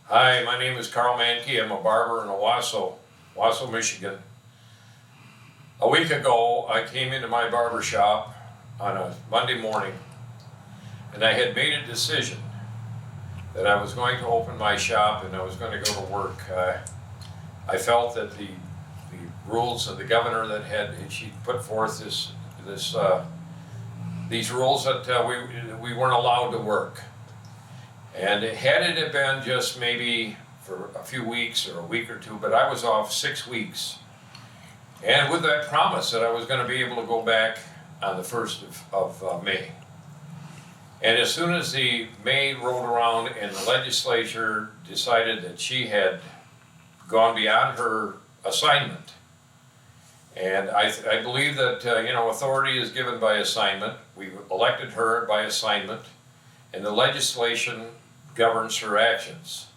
Hi, my name is Karl Manke. I'm a barber in Owasso, Michigan. A week ago, I came into my barber shop on a Monday morning, and I had made a decision that I was going to open my shop and I was going to go to work. I felt that the rules of the governor she put forth these rules that we weren't allowed to work. And had it have been just maybe for a few weeks or a week or two, but I was off 6 weeks. And with that promise that I was going to be able to go back on the 1st of May. And as soon as the May rolled around and the legislature decided that she had gone beyond her assignment, and I believe that authority is given by assignment. We elected her by assignment, and the legislation governs her actions.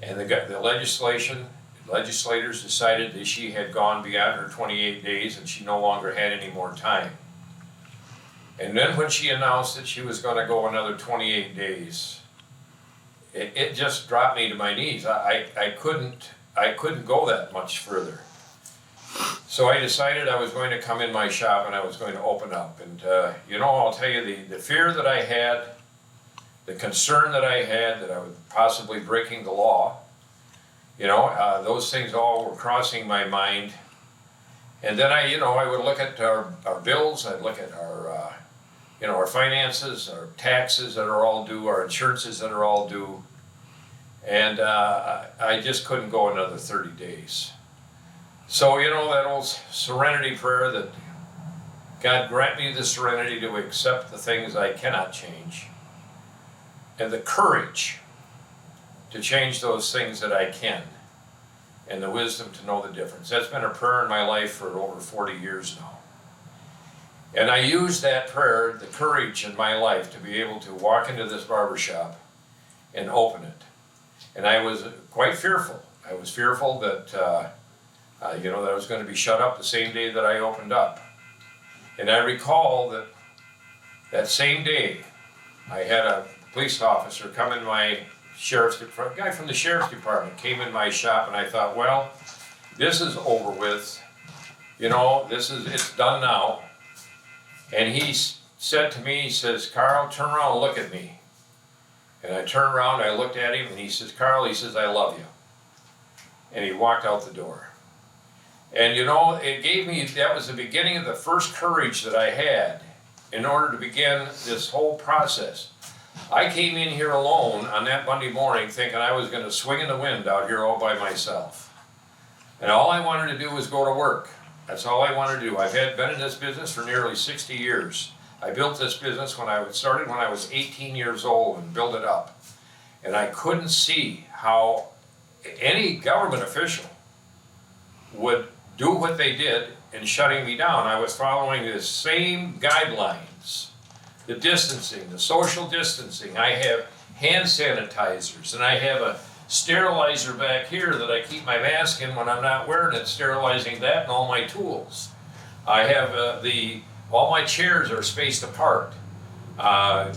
And the legislators decided that she had gone beyond her 28 days and she no longer had any more time. And then when she announced that she was going to go another 28 days, it just dropped me to my knees. I couldn't go that much further. So I decided I was going to come in my shop and I was going to open up. And I'll tell you, the fear that I had, the concern that I had that I was possibly breaking the law, those things all were crossing my mind. And then I would look at our bills, I'd look at our finances, our taxes that are all due, our insurances that are all due. And I just couldn't go another 30 days. So, that old serenity prayer that God grant me the serenity to accept the things I cannot change, and the courage to change those things that I can, and the wisdom to know the difference. That's been a prayer in my life for over 40 years now. And I used that prayer, the courage in my life, to be able to walk into this barbershop and open it. And I was quite fearful. I was fearful that that I was going to be shut up the same day that I opened up. And I recall that same day, I had a police officer come in my a guy from the sheriff's department came in my shop, and I thought, well, this is over with. It's done now. And he said to me, he says, Karl, turn around and look at me. And I turned around, I looked at him, and he says, Karl, he says, I love you. And he walked out the door. And it gave me, that was the beginning of the first courage that I had in order to begin this whole process. I came in here alone on that Monday morning thinking I was going to swing in the wind out here all by myself. And all I wanted to do was go to work. That's all I wanted to do. I've been in this business for nearly 60 years. I built this business when I was 18 years old and built it up. And I couldn't see how any government official would do what they did in shutting me down. I was following the same guidelines, the distancing, the social distancing. I have hand sanitizers, and I have a sterilizer back here that I keep my mask in when I'm not wearing it, sterilizing that and all my tools. I have all my chairs are spaced apart.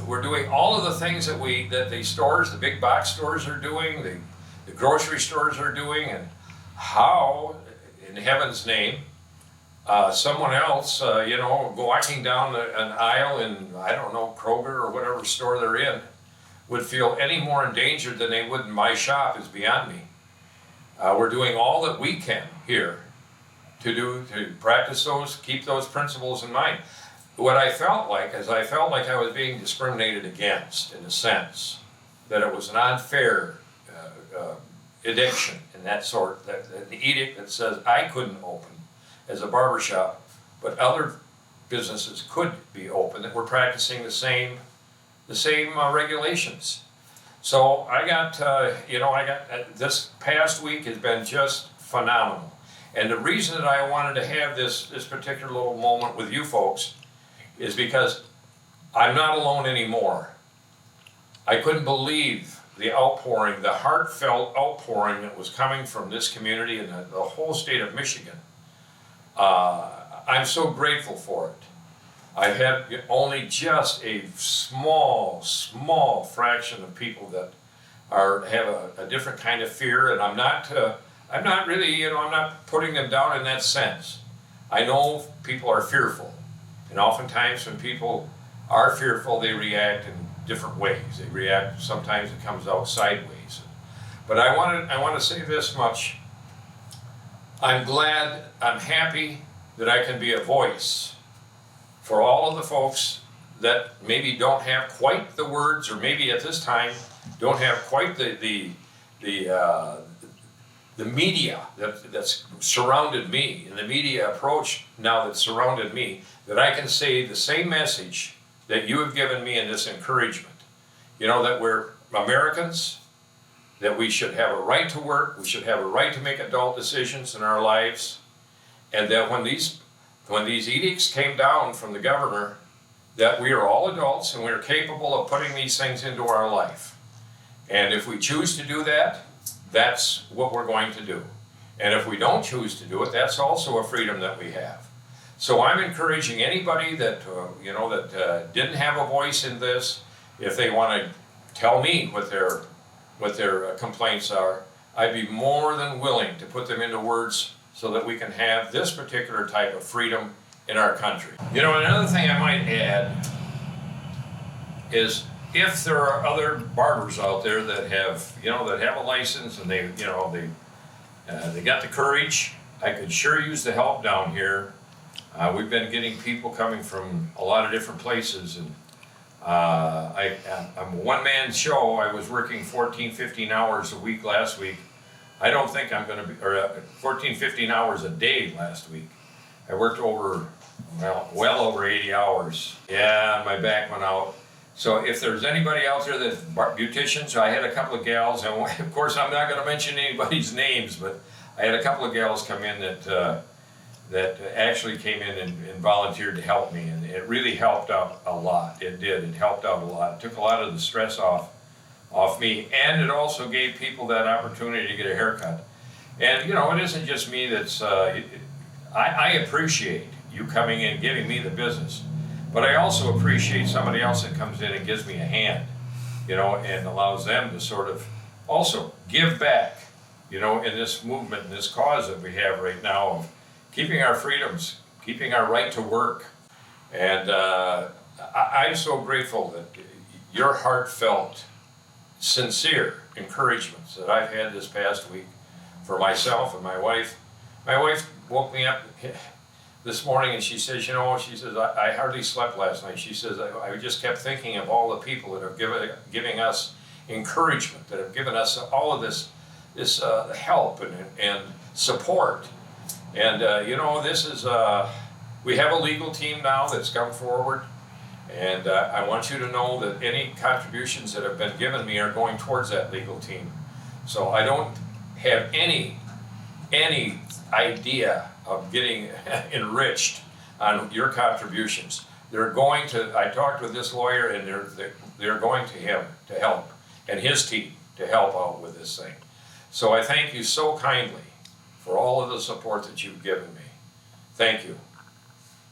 We're doing all of the things that the stores, the big box stores are doing, the grocery stores are doing, and how, in heaven's name, someone else, walking down an aisle in, I don't know, Kroger or whatever store they're in, would feel any more endangered than they would in my shop is beyond me. We're doing all that we can here to practice keep those principles in mind. What I felt like is I felt like I was being discriminated against, in a sense, that it was an unfair ediction and that sort, the edict that says I couldn't open as a barbershop, but other businesses could be open that were practicing the same regulations. So I got this past week has been just phenomenal. And the reason that I wanted to have this particular little moment with you folks is because I'm not alone anymore. I couldn't believe the outpouring, the heartfelt outpouring that was coming from this community and the whole state of Michigan. I'm so grateful for it. I've had only just a small fraction of people that have a different kind of fear, and I'm not really, I'm not putting them down in that sense. I know people are fearful, and oftentimes when people are fearful, they react in different ways. They react, sometimes it comes out sideways. But I want to say this much. I'm happy that I can be a voice for all of the folks that maybe don't have quite the words, or maybe at this time don't have quite the media that's surrounded me, and the media approach now that's surrounded me, that I can say the same message that you have given me in this encouragement. That we're Americans, that we should have a right to work, we should have a right to make adult decisions in our lives, and that when these edicts came down from the governor, that we are all adults and we are capable of putting these things into our life. And if we choose to do that, that's what we're going to do. And if we don't choose to do it, that's also a freedom that we have. So I'm encouraging anybody that didn't have a voice in this, if they want to tell me what their complaints are, I'd be more than willing to put them into words so that we can have this particular type of freedom in our country. Another thing I might add is, if there are other barbers out there that have a license and they got the courage, I could sure use the help down here. We've been getting people coming from a lot of different places, and I'm a one-man show. I was working 14, 15 hours a week last week. I don't think I'm going to be, or 14, 15 hours a day last week. I worked well over 80 hours. Yeah, my back went out. So if there's anybody out there that's beauticians, I had a couple of gals, and of course I'm not going to mention anybody's names, but I had a couple of gals come in that actually came in and volunteered to help me, and it really helped out a lot. It did. It helped out a lot. It took a lot of the stress off me, and it also gave people that opportunity to get a haircut. And it isn't just me that's. I appreciate you coming in and giving me the business. But I also appreciate somebody else that comes in and gives me a hand, and allows them to sort of also give back, in this movement, in this cause that we have right now of keeping our freedoms, keeping our right to work. And I'm so grateful that your heartfelt, sincere encouragements that I've had this past week for myself and my wife. My wife woke me up this morning and she says, I hardly slept last night. She says, I just kept thinking of all the people that are giving us encouragement, that have given us all of this help and support. And this is, we have a legal team now that's come forward, and I want you to know that any contributions that have been given me are going towards that legal team. So I don't have any idea of getting enriched on your contributions. I talked with this lawyer, and they're going to him to help, and his team to help out with this thing. So I thank you so kindly for all of the support that you've given me. Thank you.